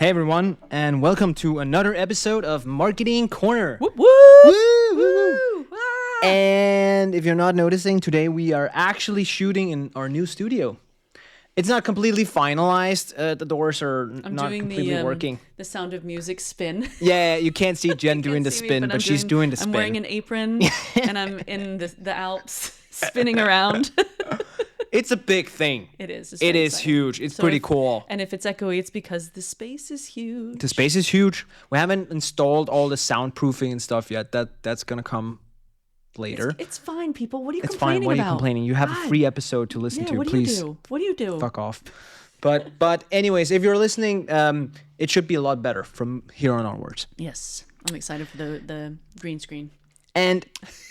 Hey everyone, and welcome to another episode of Marketing Corner. Whoop, whoop. Woo, woo, woo. Ah. And if you're not noticing, today we are actually shooting in our new studio. It's not completely finalized. The doors are not completely working. The Sound of Music spin. Yeah, you can't see Jen doing the spin, but she's doing the spin. I'm wearing an apron and I'm in the Alps spinning around. It's a big thing. It is. It is huge. It's pretty cool. And if it's echoey, it's because the space is huge. The space is huge. We haven't installed all the soundproofing and stuff yet. That's gonna come later. It's fine, people. What are you it's complaining fine. What about? are you complaining? You have a free episode to listen to. What Please. do you do? What do you do? Fuck off. But anyways, if you're listening, it should be a lot better from here on onwards. Yes, I'm excited for the green screen. And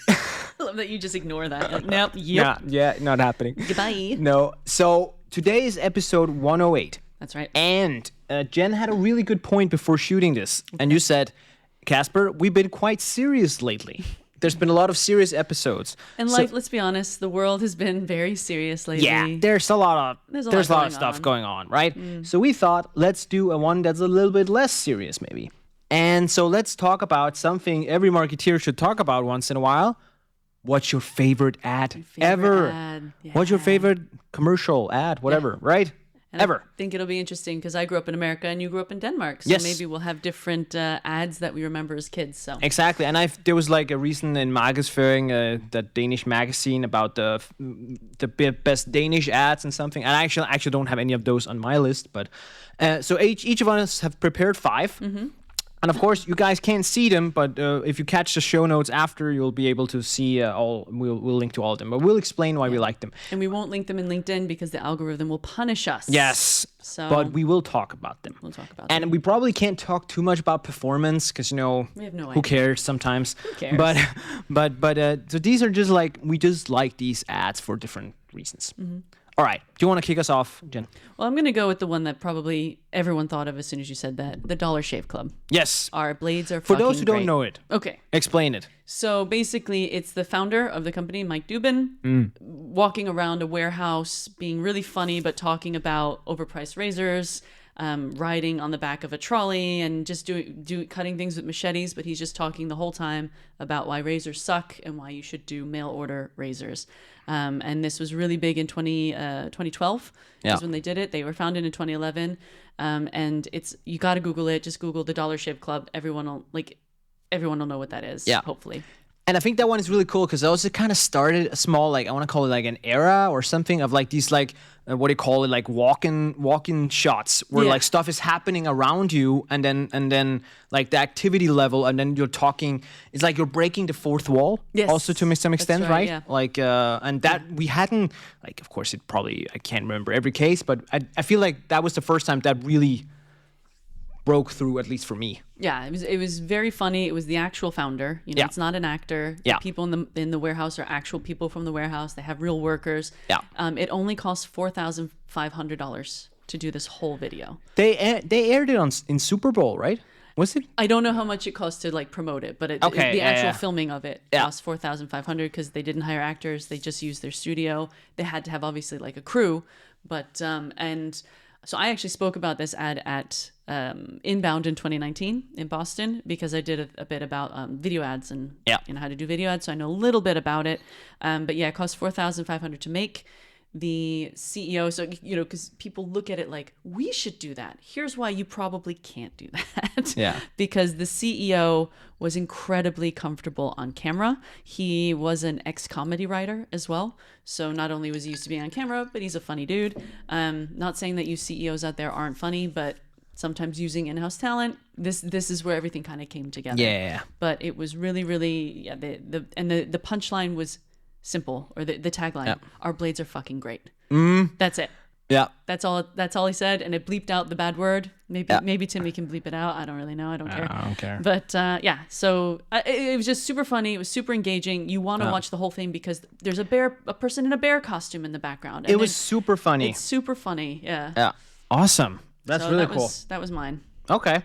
I love that you just ignore that. Like, nope. Yep. Yeah, not happening. Goodbye. No. So today is episode 108. That's right. And Jen had a really good point before shooting this, and you said, Casper, we've been quite serious lately. There's been a lot of serious episodes. And let's be honest, the world has been very serious lately. Yeah, there's a lot of stuff going on, right? So we thought, let's do a one that's a little bit less serious, maybe. And so let's talk about something every marketeer should talk about once in a while. What's your favorite ad ever? Yeah. What's your favorite commercial ad, whatever, right? And ever. I think it'll be interesting because I grew up in America and you grew up in Denmark. So yes. Maybe we'll have different ads that we remember as kids. So exactly. And there was like a recent in Markedsføring, that Danish magazine about the best Danish ads and something. And I actually don't have any of those on my list. But so each of us have prepared 5. Mm-hmm. And of course, you guys can't see them, but if you catch the show notes after, you'll be able to see all. We'll link to all of them, but we'll explain why we like them. And we won't link them in LinkedIn because the algorithm will punish us. Yes. So, but we will talk about them. We'll talk about them. And we probably can't talk too much about performance because, we have no idea. Who cares sometimes? Who cares? But so these are just we just like these ads for different reasons. Mm-hmm. All right. Do you want to kick us off, Jen? Well, I'm going to go with the one that probably everyone thought of as soon as you said that. The Dollar Shave Club. Yes. Our blades are for fucking those who great. don't know it. Okay. Explain it. So basically, it's the founder of the company, Mike Dubin, walking around a warehouse, being really funny, but talking about overpriced razors, riding on the back of a trolley and just cutting things with machetes. But he's just talking the whole time about why razors suck and why you should do mail order razors. And this was really big in 2012 is when they did it. They were founded in 2011. And you got to Google it. Just Google the Dollar Shave Club. Everyone will know what that is, hopefully. And I think that one is really cool because it also kind of started a small, I want to call it an era or something of these what do you call it, walk-in shots where stuff is happening around you and then the activity level and then you're talking, it's like you're breaking the fourth wall. Yes. Also to some extent, right? Yeah. And that we hadn't, of course it probably, I can't remember every case, but I feel like that was the first time that really broke through, at least for me. Yeah, it was very funny. It was the actual founder. It's not an actor. The people in the warehouse are actual people from the warehouse. They have real workers. Yeah. It only cost $4,500 to do this whole video. They aired it in Super Bowl, right? Was it? I don't know how much it cost to promote it, but the actual filming of it cost $4,500 because they didn't hire actors. They just used their studio. They had to have obviously a crew, but and. So I actually spoke about this ad at Inbound in 2019 in Boston because I did a bit about video ads and how to do video ads. So I know a little bit about it. But yeah, it cost $4,500 to make. The CEO, so because people look at it like we should do that. Here's why you probably can't do that. Yeah. Because the CEO was incredibly comfortable on camera. He was an ex-comedy writer as well. So not only was he used to being on camera, but he's a funny dude. Not saying that you CEOs out there aren't funny, but sometimes using in-house talent, this is where everything kind of came together. Yeah. But it was really, really the punchline was simple, or the tagline, our blades are fucking great. That's it. Yeah. That's all he said, and it bleeped out the bad word. Maybe Timmy can bleep it out. I don't really know. I don't care. But so it was just super funny. It was super engaging. You want to watch the whole thing because there's a person in a bear costume in the background. It was super funny. It's super funny. Yeah. Yeah. Awesome. That's really cool. That was mine. Okay.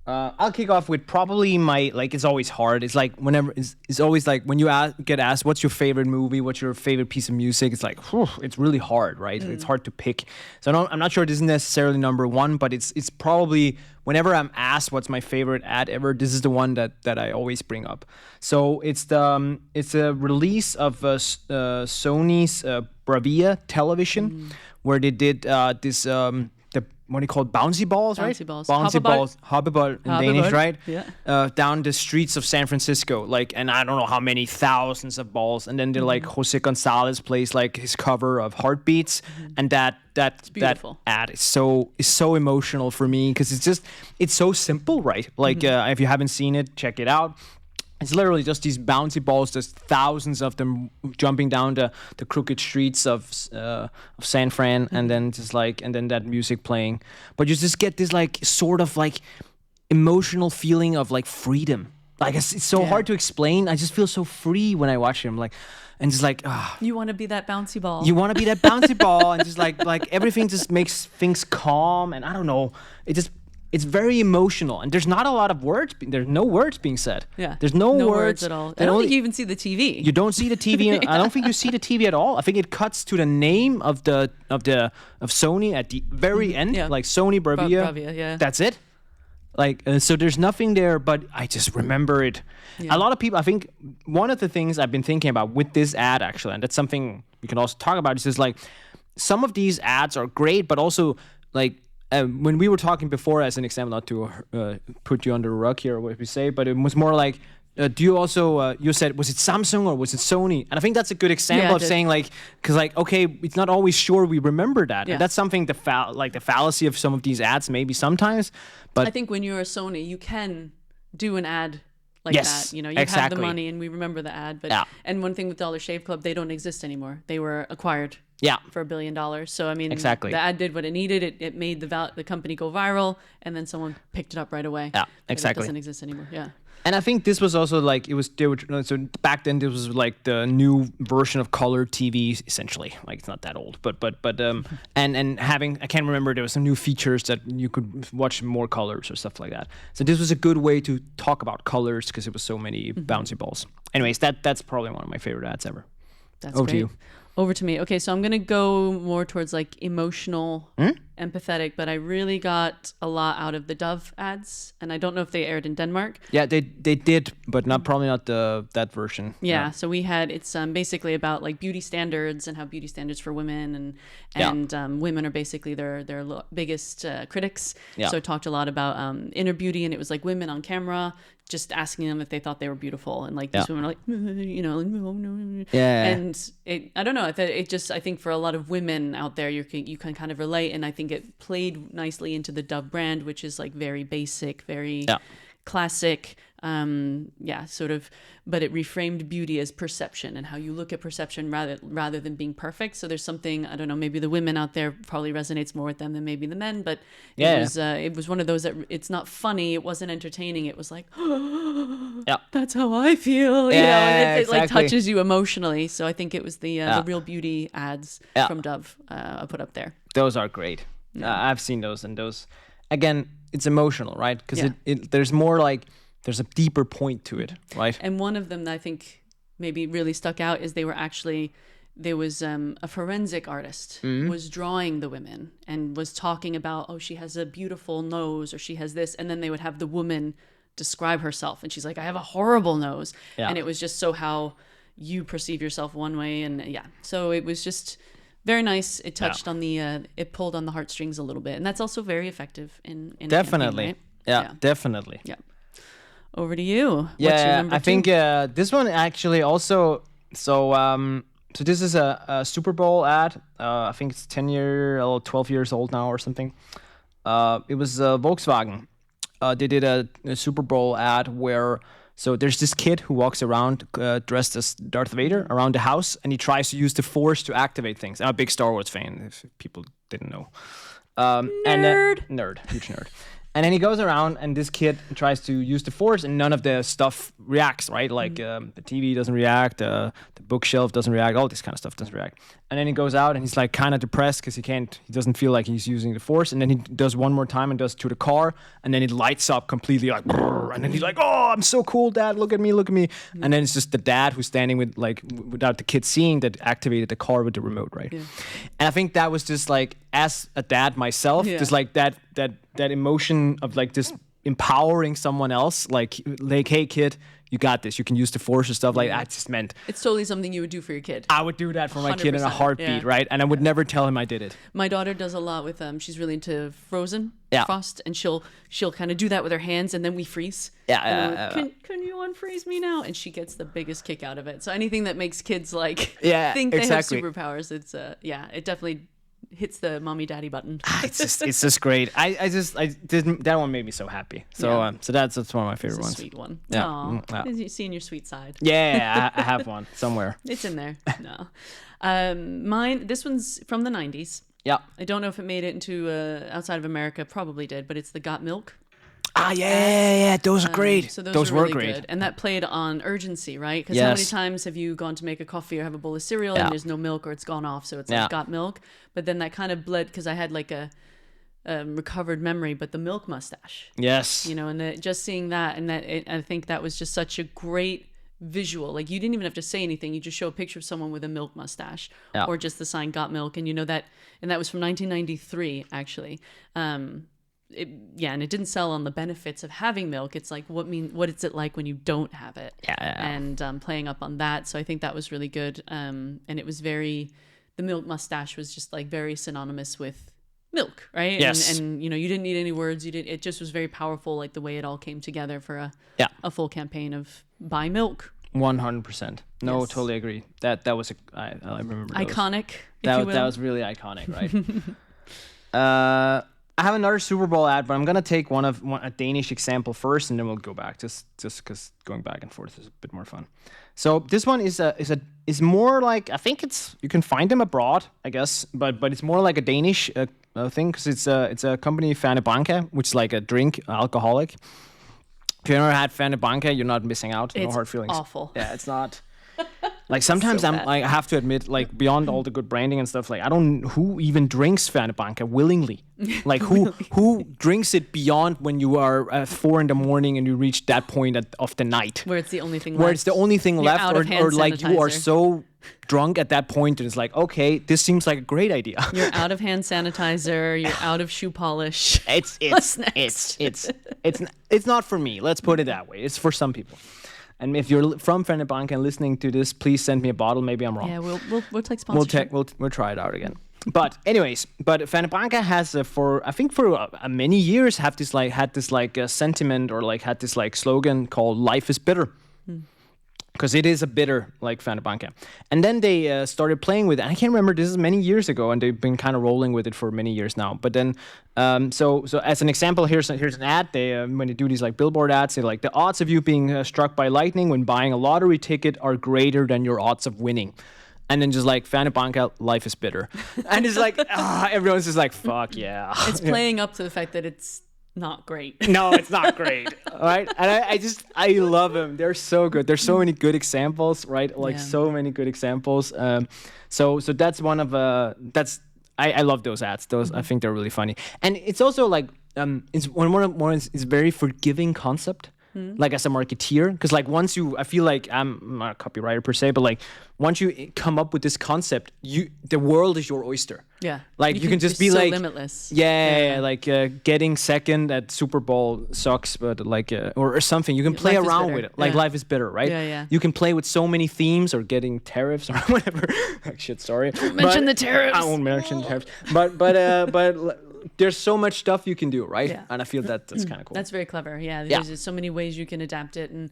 I'll kick off with probably my like. It's always hard. It's like whenever it's always like when you get asked what's your favorite movie, what's your favorite piece of music. It's like it's really hard, right? It's hard to pick. So I'm not sure this is necessarily number one, but it's probably whenever I'm asked what's my favorite ad ever, this is the one that I always bring up. So it's a release of Sony's Bravia television, where they did this. What do you call it? Bouncy balls, right? Bouncy balls. Bouncy balls. Hoppeball in Danish, right? Yeah. Down the streets of San Francisco, like, and I don't know how many thousands of balls. And then they're like Jose Gonzalez plays like his cover of Heartbeats, and that ad is so emotional for me because it's so simple, right? Like if you haven't seen it, check it out. It's literally just these bouncy balls. There's thousands of them jumping down the crooked streets of San Fran, and then that music playing. But you just get this like sort of like emotional feeling of like freedom. Like it's so hard to explain. I just feel so free when I watch him. Like, and just like you want to be that bouncy ball. You want to be that bouncy ball, and just like everything just makes things calm. And I don't know. It's very emotional, and there's not a lot of words. There's no words being said. Yeah, there's no words at all. I don't think you even see the TV. You don't see the TV. I don't think you see the TV at all. I think it cuts to the name of Sony at the very end, like Sony Bravia. Bravia, yeah. That's it. Like so, there's nothing there. But I just remember it. Yeah. A lot of people. I think one of the things I've been thinking about with this ad actually, and that's something we can also talk about, is just like some of these ads are great, but also like. When we were talking before, as an example, not to put you under a rug here, what we say, but it was more like, do you also, you said, was it Samsung or was it Sony? And I think that's a good example of saying like, because like, okay, it's not always sure we remember that. Yeah. And that's something, the fallacy of some of these ads maybe sometimes. But I think when you're a Sony, you can do an ad like that. You know, you have the money and we remember the ad. But and one thing with Dollar Shave Club, they don't exist anymore. They were acquired. For $1 billion. So I mean, the ad did what it needed. It made the company go viral, and then someone picked it up right away. Yeah, exactly. It doesn't exist anymore. Yeah. And I think this was also like so back then this was like the new version of color TV essentially. Like it's not that old, but and having, I can't remember, there was some new features that you could watch more colors or stuff like that. So this was a good way to talk about colors because it was so many bouncy balls. Anyways, that's probably one of my favorite ads ever. That's over great. To you. Over to me. Okay, so I'm going to go more towards like emotional, empathetic, but I really got a lot out of the Dove ads, and I don't know if they aired in Denmark. Yeah, they did, but probably not that version. Yeah, so we had, it's basically about like beauty standards and how beauty standards for women and women are basically their biggest critics. Yeah. So it talked a lot about inner beauty, and it was like women on camera just asking them if they thought they were beautiful, and like these women are like, you know, and I don't know, it just, I think for a lot of women out there, you can kind of relate, and I think it played nicely into the Dove brand, which is like very basic, very classic, sort of, but it reframed beauty as perception and how you look at perception rather than being perfect. So there's something, I don't know, maybe the women out there probably resonates more with them than maybe the men, but it was one of those that it's not funny, it wasn't entertaining, it was like, that's how I feel, you know, and it like touches you emotionally. So I think it was the Real Beauty ads from Dove I put up there. Those are great. I've seen those, and those, again, it's emotional, right? Because there's more like, there's a deeper point to it, right? And one of them that I think maybe really stuck out is there was a forensic artist was drawing the women and was talking about, oh, she has a beautiful nose, or she has this, and then they would have the woman describe herself, and she's like, I have a horrible nose, and it was just so how you perceive yourself one way, and so it was just very nice. It touched on it pulled on the heartstrings a little bit, and that's also very effective in definitely, a campaign, right? Definitely. Yeah. Over to you. Yeah, what's your number I 2? think this one actually also. So this is a Super Bowl ad. I think it's 12 years old now or something. It was Volkswagen. They did a Super Bowl ad where. So there's this kid who walks around dressed as Darth Vader around the house, and he tries to use the Force to activate things. I'm a big Star Wars fan, if people didn't know. Nerd. Huge nerd. And then he goes around, and this kid tries to use the force, and none of the stuff reacts, right? Like the TV doesn't react, the bookshelf doesn't react, all this kind of stuff doesn't react. And then he goes out, and he's like kind of depressed because he doesn't feel like he's using the force. And then he does one more time and does to the car, and then it lights up completely, like, and then he's like, "Oh, I'm so cool, Dad! Look at me, look at me!" And then it's just the dad who's standing with without the kid seeing that activated the car with the remote, right? Yeah. And I think that was just like, as a dad myself, just like that emotion of like this empowering someone else, like, "Hey kid, you got this. You can use the force and stuff like that." Just meant it's totally something you would do for your kid. I would do that for my kid in a heartbeat, right? And I would never tell him I did it. My daughter does a lot with she's really into Frozen, Frost, and she'll kind of do that with her hands, and then we freeze. Can you unfreeze me now? And she gets the biggest kick out of it. So anything that makes kids like think they have superpowers, it's it definitely hits the mommy daddy button. It's just great. I didn't, that one made me so happy. So so that's one of my favorite ones. Sweet one. Yeah. You seeing your sweet side. Yeah, I have one somewhere. It's in there. No. Mine, this one's from the 90s. Yeah. I don't know if it made it into outside of America, probably did, but it's the Got Milk. Yeah, those are great. So those were really great. Good. And that played on urgency, right? Because how many times have you gone to make a coffee or have a bowl of cereal and there's no milk or it's gone off, so it's like Got Milk. But then that kind of bled, because I had like a recovered memory, but the milk mustache. Yes. You know, and just seeing that, and I think that was just such a great visual. Like, you didn't even have to say anything. You just show a picture of someone with a milk mustache or just the sign Got Milk. And you know that, and that was from 1993, actually. And it didn't sell on the benefits of having milk. It's like, what is it like when you don't have it? And playing up on that. So I think that was really good. And it was the milk mustache was just like very synonymous with milk, right? Yes. And you know, you didn't need any words. It just was very powerful, like the way it all came together for a full campaign of buy milk. 100%. No, totally agree. That was I remember those. Iconic. That was really iconic, right? I have another Super Bowl ad, but I'm gonna take a Danish example first, and then we'll go back, just because going back and forth is a bit more fun. So this one is more like, I think you can find them abroad, I guess, but it's more like a Danish thing, because it's a company, Ferne Branca, which is like a drink, alcoholic. If you ever had Ferne Branca, you're not missing out. No hard feelings. It's awful. Yeah, it's not. Like, sometimes I have to admit, like, beyond all the good branding and stuff, like, I don't, who even drinks Ferne Branca willingly? Like, who drinks it beyond when you are at 4 a.m. and you reach that point of the night where it's the only thing left, or like you are so drunk at that point that it's like, okay, this seems like a great idea. You're out of hand sanitizer, you're out of shoe polish. It's not for me. Let's put it that way. It's for some people. And if you're from Ferne Branca and listening to this, please send me a bottle. Maybe I'm wrong. Yeah, we'll take sponsorship. We'll try it out again. But anyways, Ferne Branca has for many years had this sentiment, or like had this like slogan called "Life is bitter." Because it is a bitter, like Ferne Branca. And then they started playing with it. I can't remember, this is many years ago, and they've been kind of rolling with it for many years now. But then, so as an example, here's an ad. They when they do these like billboard ads, they like, the odds of you being struck by lightning when buying a lottery ticket are greater than your odds of winning. And then just like, Ferne Branca, life is bitter. And it's like, everyone's just like, fuck yeah. It's playing up to the fact that it's not great. No, it's not great. Right? And I love them. They're so good. There's so many good examples, right? Like, so many good examples. So that's one of I love those ads. Those I think they're really funny. And it's also like it's it's a very forgiving concept. Like, as a marketeer, because like I feel like I'm not a copywriter per se, but like once you come up with this concept, the world is your oyster. Yeah, like you can just be like limitless. Yeah. Like getting second at Super Bowl sucks, but like or something you can play around with it. Like, life is bitter, right? Yeah. You can play with so many themes, or getting tariffs or whatever. Like, shit, sorry. Don't mention the tariffs. I won't mention tariffs, but. There's so much stuff you can do, right? Yeah. And I feel that's kind of cool. That's very clever. Yeah, there's just so many ways you can adapt it and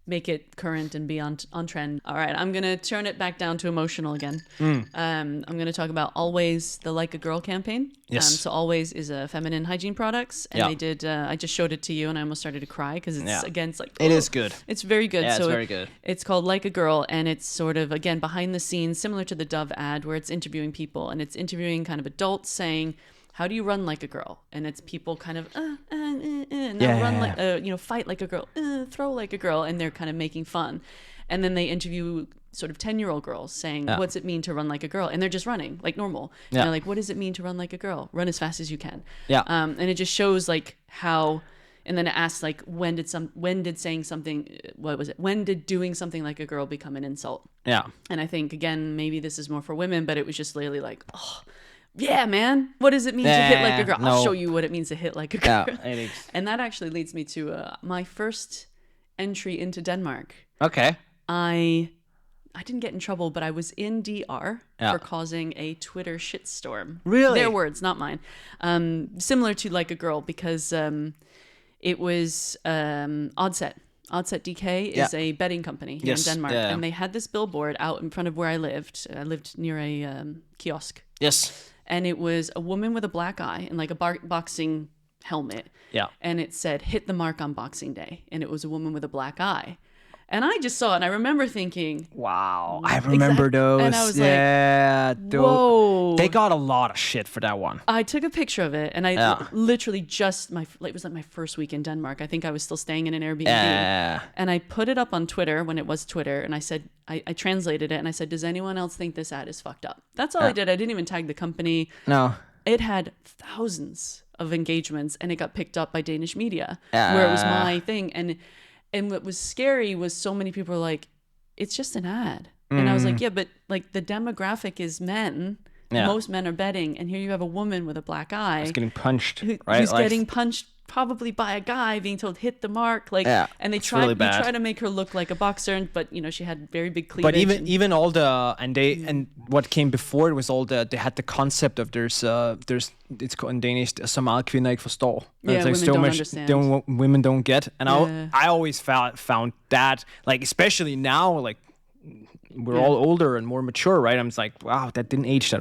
make it current and be on trend. All right, I'm going to turn it back down to emotional again. I'm going to talk about Always, the Like a Girl campaign. Yes. So Always is a feminine hygiene products. And they did, I just showed it to you and I almost started to cry because it's, again, it's like... It is good. It's very good. Yeah, so it's very good. It's called Like a Girl, and it's sort of, again, behind the scenes, similar to the Dove ad, where it's interviewing people. And it's interviewing kind of adults saying... how do you run like a girl? And it's people kind of, now run like, fight like a girl, throw like a girl. And they're kind of making fun. And then they interview sort of 10-year-old girls saying, what's it mean to run like a girl? And they're just running like normal. Yeah. And they're like, what does it mean to run like a girl? Run as fast as you can. Yeah. And it just shows like how, and then it asks like, when did saying something, what was it? When did doing something like a girl become an insult? Yeah. And I think, again, maybe this is more for women, but it was just literally like, oh, yeah, man, what does it mean to hit like a girl? I'll show you what it means to hit like a girl. Yeah, and that actually leads me to my first entry into Denmark. Okay. I didn't get in trouble, but I was in DR for causing a Twitter shitstorm. Really? Their words, not mine. Similar to Like a Girl, because it was Oddset. Oddset DK is a betting company here in Denmark. Yeah. And they had this billboard out in front of where I lived. I lived near a kiosk. Yes. And it was a woman with a black eye and like a boxing helmet. Yeah. And it said, hit the mark on Boxing Day. And it was a woman with a black eye. And I just saw it, and I remember thinking, wow, I remember those. And I was whoa. They got a lot of shit for that one. I took a picture of it, and I literally just, it was like my first week in Denmark. I think I was still staying in an Airbnb. And I put it up on Twitter when it was Twitter, and I said, I translated it, and I said, does anyone else think this ad is fucked up? That's all I did. I didn't even tag the company. No. It had thousands of engagements, and it got picked up by Danish media, where it was my thing. And what was scary was so many people were like, it's just an ad. And I was like, yeah, but like the demographic is men. Yeah. Most men are betting. And here you have a woman with a black eye. Who's getting punched, right? Who's getting punched probably by a guy, being told, hit the mark. Like, and they try to make her look like a boxer, but she had very big cleavage. But even all the, and what came before it was all the, they had the concept of there's it's called in Danish, så meget kvinder ikke forstår. Yeah, like women don't understand. Women don't get. And I always found that, like, especially now, like, we're all older and more mature, right? I'm just like, wow, that didn't age that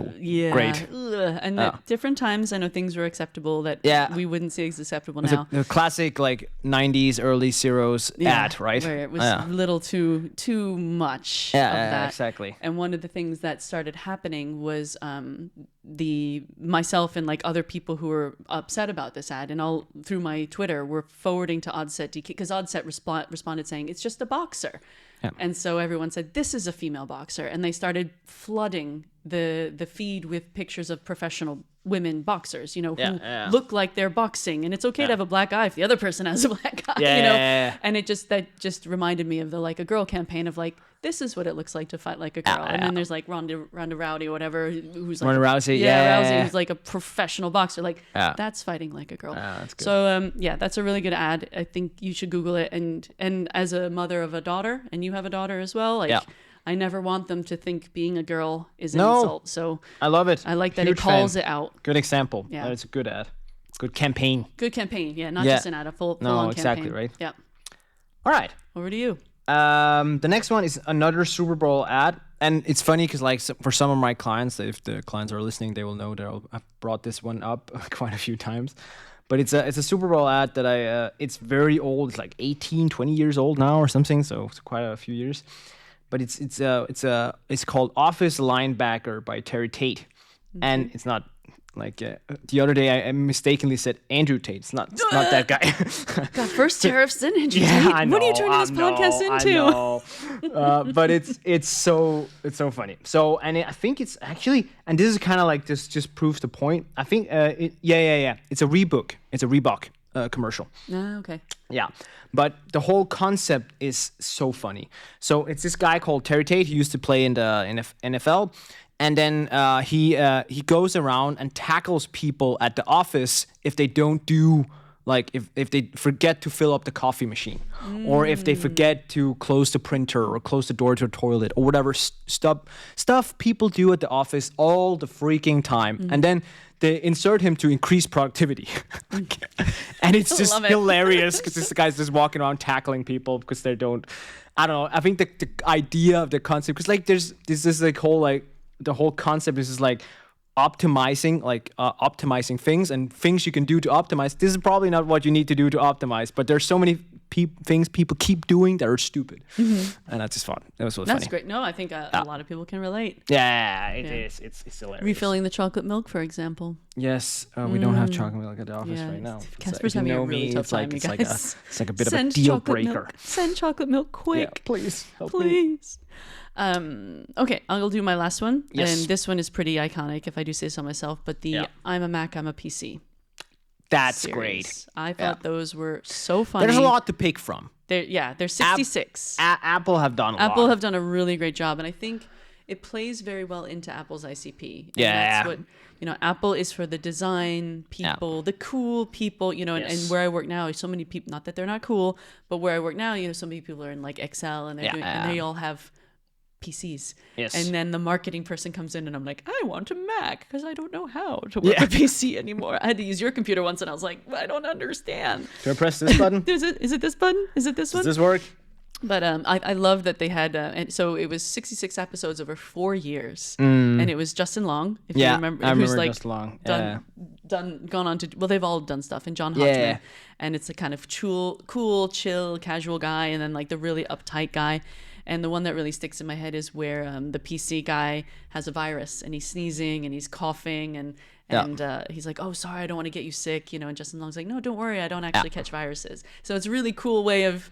great. And at different times, I know things were acceptable that we wouldn't see as acceptable now. The classic, like, 90s, early zeros ad, right? Where it was a little too much of that. Yeah, exactly. And one of the things that started happening was myself and like other people who were upset about this ad, and all through my Twitter were forwarding to Oddset DK, because Oddset responded saying, it's just a boxer. Yeah. And so everyone said, this is a female boxer. And they started flooding the feed with pictures of professional women boxers, who look like they're boxing. And it's okay to have a black eye if the other person has a black eye, And that just reminded me of the Like a Girl campaign of like, this is what it looks like to fight like a girl. And then there's like Ronda Rousey or whatever, who's like Ronda Rousey, Rousey, who's like a professional boxer. Like that's fighting like a girl. That's good. So that's a really good ad. I think you should Google it. And as a mother of a daughter, and you have a daughter as well, like I never want them to think being a girl is an insult. So I love it. I like that it calls it out. Good example. Yeah, it's a good ad. It's a good campaign. Good campaign. Yeah, not just an ad, a full on exactly campaign. Right. Yeah. All right. Over to you. The next one is another Super Bowl ad, and it's funny because like for some of my clients, if the clients are listening, they will know that I've brought this one up quite a few times. But it's a Super Bowl ad that it's very old. It's like 18, 20 years old now or something. So it's quite a few years. But it's called Office Linebacker by Terry Tate, and it's not like the other day I mistakenly said Andrew Tate. It's not that guy. God, first tariffs, then Andrew Tate. I know, what are you turning this podcast into? I know. But it's so funny. So I think it's actually, and this is kind of like this just proves the point. I think it's a Reebok. It's a Reebok commercial. Okay. Yeah, but the whole concept is so funny. So it's this guy called Terry Tate. He used to play in the NFL, and then he goes around and tackles people at the office if they don't do, like, if they forget to fill up the coffee machine, or if they forget to close the printer or close the door to the toilet or whatever stuff people do at the office all the freaking time, and then they insert him to increase productivity. And it's just hilarious because this guy's just walking around tackling people because they don't, I don't know. I think the idea of the concept, because like there's this like whole, like the whole concept is just like optimizing things and things you can do to optimize. This is probably not what you need to do to optimize, but there's so many things people keep doing that are stupid, and that's just fun. It was really That's funny. great. No, I think a lot of people can relate. Yeah, it is. It's hilarious. Refilling the chocolate milk, for example. Yes, we don't have chocolate milk at the office right now. Casper's having a really tough time, you guys. It's like a bit of a deal breaker. Milk. Send chocolate milk quick. Yeah, please, help me. Please. Okay, I'll do my last one. Yes. And this one is pretty iconic, if I do say so myself. But I'm a Mac, I'm a PC. That's series. Great. I thought those were so funny. There's a lot to pick from. They're 66. Apple have done a lot. Apple have done a really great job, and I think it plays very well into Apple's ICP. And that's what, Apple is for the design people, the cool people, and where I work now, so many people, not that they're not cool, but where I work now, so many people are in like Excel and and they all have PCs. Yes. And then the marketing person comes in and I'm like, I want a Mac because I don't know how to work a PC anymore. I had to use your computer once and I was like, I don't understand. Do I press this button? Is it this button? Is it this one? Does this work? But I love that they had, and so it was 66 episodes over 4 years, and it was Justin Long, if you remember. I remember who's like Justin Long. Gone on to, well, they've all done stuff, and John Hodgman, and it's a kind of cool, chill, casual guy, and then like the really uptight guy. And the one that really sticks in my head is where the PC guy has a virus and he's sneezing and he's coughing and he's like, oh, sorry, I don't want to get you sick, and Justin Long's like, no, don't worry, I don't actually catch viruses. So it's a really cool way of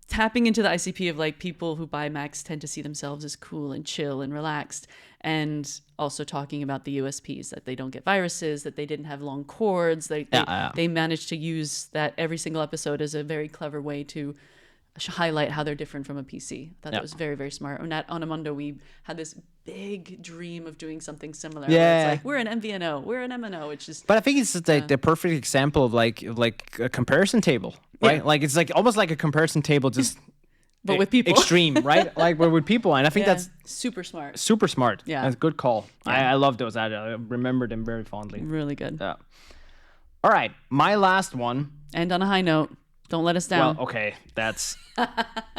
tapping into the ICP of like people who buy Macs tend to see themselves as cool and chill and relaxed, and also talking about the USPs, that they don't get viruses, that they didn't have long cords. They managed to use that every single episode as a very clever way to highlight how they're different from a PC. That was very, very smart. And at Onamundo, we had this big dream of doing something similar. It's like, we're an MVNO, we're an MNO. It's just. But I think it's like the perfect example of like a comparison table, right? Yeah. Like it's like almost like a comparison table, just. But with people. Extreme, right? Like we're with people. And I think that's super smart. Super smart. Yeah. That's a good call. Yeah. I love those. I remember them very fondly. Really good. Yeah. All right. My last one. And on a high note. Don't let us down. Well, okay,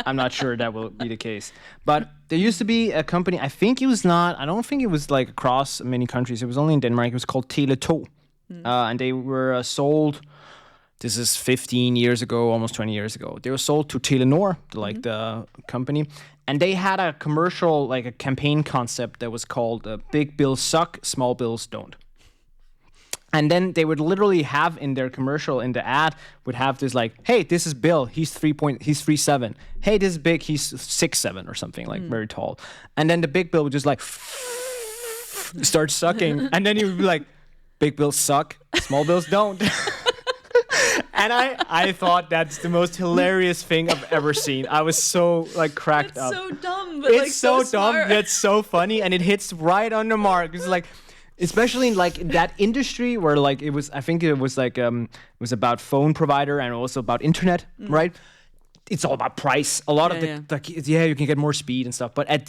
I'm not sure that will be the case. But there used to be a company, I don't think it was like across many countries. It was only in Denmark. It was called Tele2. And they were sold, this is 15 years ago, almost 20 years ago. They were sold to Telenor, like the company. And they had a commercial, like a campaign concept that was called Big Bills Suck, Small Bills Don't. And then they would literally have in their commercial, in the ad, would have this like, hey, this is Bill, he's 3'7". Hey, this is Big, he's 6'7" or something, like very tall. And then the big Bill would just like start sucking, and then he would be like, big bills suck, small bills don't. And I thought that's the most hilarious thing I've ever seen. I was so like cracked up. It's so dumb, but it's like so smart. dumb, yet so funny, and it hits right on the mark. It's like. Especially in like that industry where like it was, I think it was like it was about phone provider and also about internet, right? It's all about price. A lot of like you can get more speed and stuff. But at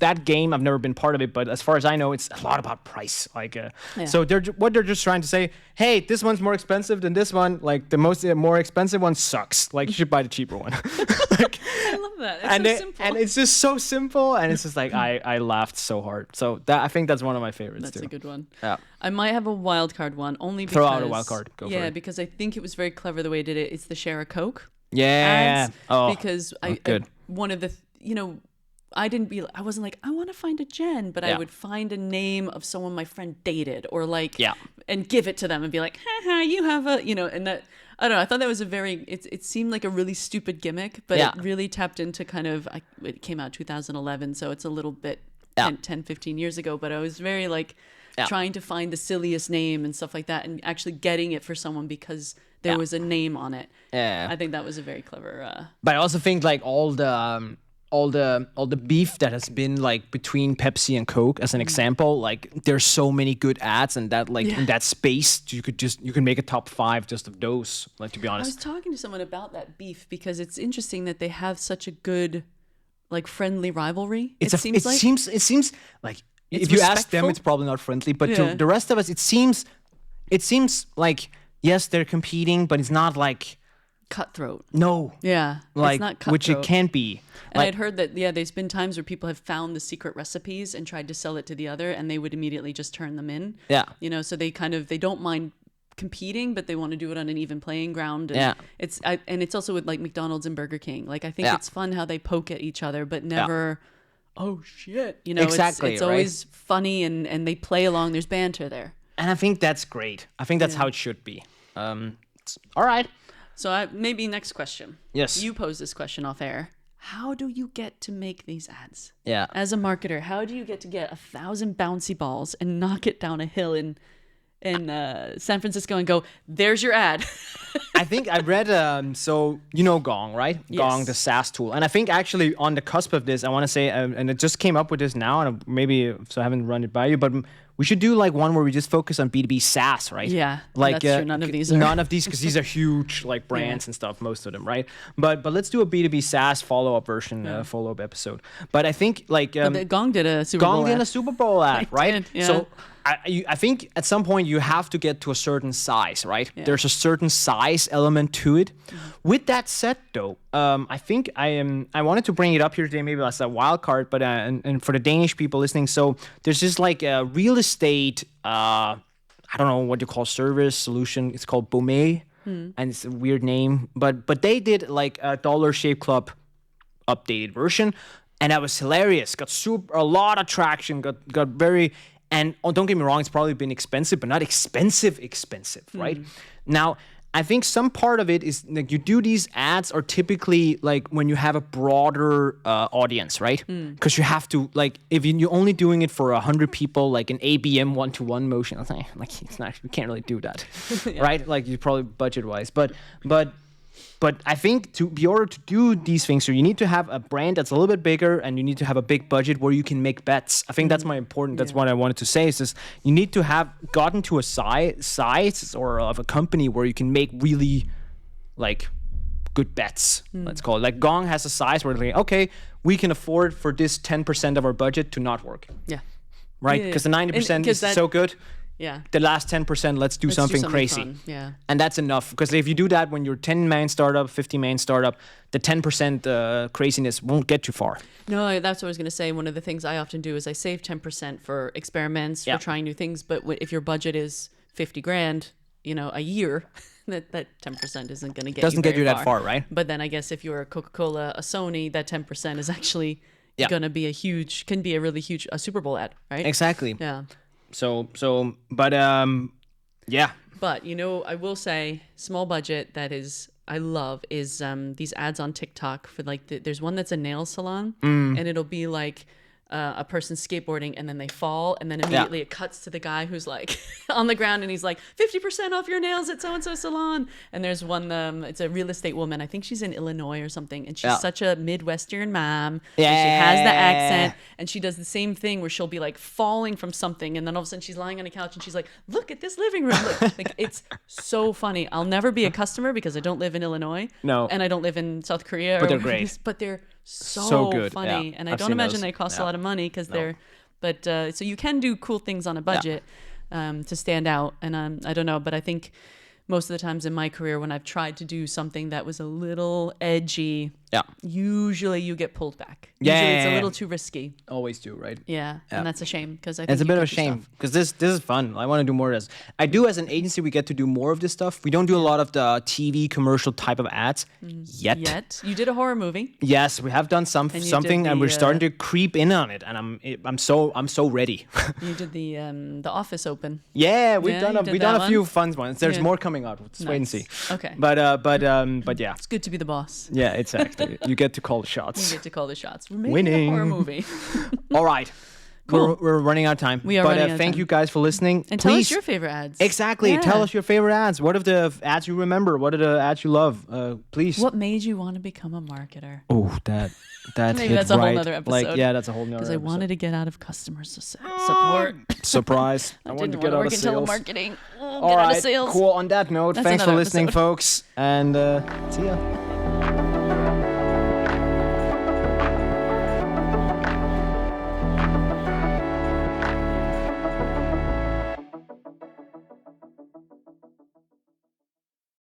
that game, I've never been part of it. But as far as I know, it's a lot about price. Like so they're just trying to say, hey, this one's more expensive than this one. Like the more expensive one sucks. Like you should buy the cheaper one. Like, I love that. It's so simple. And it's just so simple, and it's just like I laughed so hard. So I think that's one of my favorites. That's too. a good one. Yeah. I might have a wild card one only because throw out a wild card. Go for it. because I think it was very clever the way it did it. It's the share a Coke. Yeah. Ads, because good. One of the I wasn't like I want to find a Jen, but I would find a name of someone my friend dated or like and give it to them and be like, haha, you have a and that. I don't know. I thought that was it seemed like a really stupid gimmick, but it really tapped into kind of, it came out 2011, so it's a little bit 10, 15 years ago, but I was very like trying to find the silliest name and stuff like that and actually getting it for someone because there was a name on it. Yeah. I think that was a very clever... But I also think like all the beef that has been like between Pepsi and Coke as an example, like there's so many good ads and that like in that space you can make a top 5 just of those, like, to be honest. I was talking to someone about that beef because it's interesting that they have such a good like friendly rivalry. It seems like it's if you ask them respectful. it's probably not friendly, but to the rest of us it seems like yes, they're competing, but it's not like cutthroat. No. Yeah. Like, it's not cutthroat. which it can't be. And I'd heard that, there's been times where people have found the secret recipes and tried to sell it to the other and they would immediately just turn them in. Yeah. So they don't mind competing, but they want to do it on an even playing ground. And Yeah. it's also with like McDonald's and Burger King. Like I think Yeah. it's fun how they poke at each other, but never, oh shit, you know, Exactly, it's right? always funny and they play along. There's banter there. And I think that's great. I think that's how it should be. All right. So maybe next question. Yes. You pose this question off air. How do you get to make these ads? Yeah. As a marketer, how do you get to get 1,000 bouncy balls and knock it down a hill in San Francisco and go, there's your ad? I think I read, so you know Gong, right? Yes. Gong, the SaaS tool. And I think actually on the cusp of this, I want to say, and it just came up with this now, and maybe, so I haven't run it by you, but we should do like one where we just focus on B2B SaaS, right? Yeah, like that's true. None of these are. None of these, because these are huge like brands and stuff, most of them, right? But let's do a B2B SaaS follow-up version, follow-up episode. But I think like... Gong did a Super Bowl Gong did ad. a Super Bowl ad, right? did, yeah. So I think at some point you have to get to a certain size, right? Yeah. There's a certain size element to it. With that said, though, I think I wanted to bring it up here today, maybe as a wild card, but and for the Danish people listening, so there's this like a real estate, I don't know what you call service solution. It's called Bome, and it's a weird name, but they did like a Dollar Shave Club updated version, and that was hilarious. Got a lot of traction. Got very. And don't get me wrong, it's probably been expensive, but not expensive, right? Now, I think some part of it is like you do these ads are typically like when you have a broader audience, right? Because you have to like if you're only doing it for 100 people, like an ABM 1-to-1 motion, I think like it's not, you can't really do that, right? Like you probably budget wise, but I think to be order to do these things, so you need to have a brand that's a little bit bigger, and you need to have a big budget where you can make bets. I think that's that's what I wanted to say. Is this, you need to have gotten to a size or of a company where you can make really like good bets. Let's call it. Like Gong has a size where like, okay, we can afford for this 10% of our budget to not work. Yeah. Right? Because the 90% is so good. Yeah. The last 10%, let's do something crazy. Fun. Yeah. And that's enough. Because if you do that when you're 10-man startup, 50-man startup, the 10% craziness won't get you far. No, that's what I was going to say. One of the things I often do is I save 10% for experiments, for trying new things. But if your budget is 50 grand, you know, a year, that 10% isn't going to get Doesn't you get you that far, right? But then I guess if you're a Coca-Cola, a Sony, that 10% is actually going to be can be a really huge Super Bowl ad, right? Exactly. Yeah. But yeah. But, you know, I will say small budget I love is these ads on TikTok for like, there's one that's a nail salon and it'll be like a person skateboarding and then they fall and then immediately it cuts to the guy who's like on the ground and he's like 50% off your nails at so-and-so salon. And there's one, it's a real estate woman. I think she's in Illinois or something. And she's such a Midwestern mom. Yeah. And she has the accent and she does the same thing where she'll be like falling from something. And then all of a sudden she's lying on a couch and she's like, look at this living room. Look. Like, it's so funny. I'll never be a customer because I don't live in Illinois. No. And I don't live in South Korea. But they're great. But they're so good. funny. Yeah. And I I've don't seen imagine those. they cost a lot of money because but so you can do cool things on a budget to stand out. And I don't know, but I think most of the times in my career when I've tried to do something that was a little edgy, usually you get pulled back. Usually it's a little too risky. Always do, right? Yeah. And that's a shame because I think it's a bit of a shame because this is fun. I want to do more of this. I do as an agency, we get to do more of this stuff. We don't do a lot of the TV commercial type of ads yet. You did a horror movie. Yes, we have done something, and we're starting to creep in on it. And I'm so ready. You did the Office Open. Yeah, we've done a few fun ones. There's more coming out. Let's wait and see. Okay. But yeah. It's good to be the boss. Yeah, exactly. You get to call the shots. You get to call the shots. We're making Winning. a horror movie. All right. Cool. We're running out of time. We are running out of thank time. you guys for listening. And Please, tell us your favorite ads. Exactly. Yeah. Tell us your favorite ads. What are the ads you remember? What are the ads you love? Please. What made you want to become a marketer? Oh, that Maybe hit that's a whole right. nother episode. Like, yeah, that's a whole nother Because episode. I wanted to get out of customer support. Surprise. I wanted to Didn't get out want of to work in sales. telemarketing. All Get out right. of sales. Cool. On that note, That's thanks for another listening, episode. folks. And see ya.